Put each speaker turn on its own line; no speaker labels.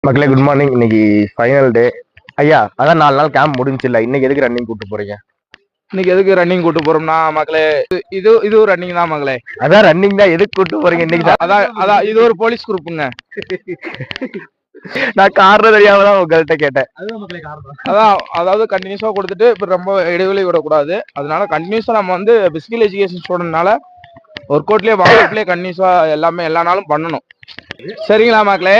மக்களே good morning. இன்னைக்கு final டே. ஐயா அதான் 4 நாள் கேம்ப் முடிஞ்சு இல்ல, இன்னைக்கு எதுக்கு ரன்னிங் கூட்டு போறீங்க?
இன்னைக்கு எதுக்கு ரன்னிங் கூட்டு போறோம்னா மக்களே, இது ஒரு ரன்னிங் தான் மக்களே.
அதான் ரன்னிங் தான், எதுக்கு கூட்டு போறீங்க இன்னைக்கு?
அதான் இது ஒரு போலீஸ் குரூப்புங்க.
நான் காரணம் தெரியாம தான் உங்கள்கிட்ட கேட்டேன்.
அதாவது கண்டினியூஸா கொடுத்துட்டு இப்ப ரொம்ப இடைவெளி விடக்கூடாது. அதனால கண்டினியூஸா நம்ம வந்து பிசிக்கல் எஜுகேஷன் ஸ்டூடெண்ட்னால ஒர்க் அவுட்லயே வார்ம் அப்லயே கண்டினியூஸா எல்லாமே எல்லா நாளும் பண்ணணும். சரிங்களா மக்களே?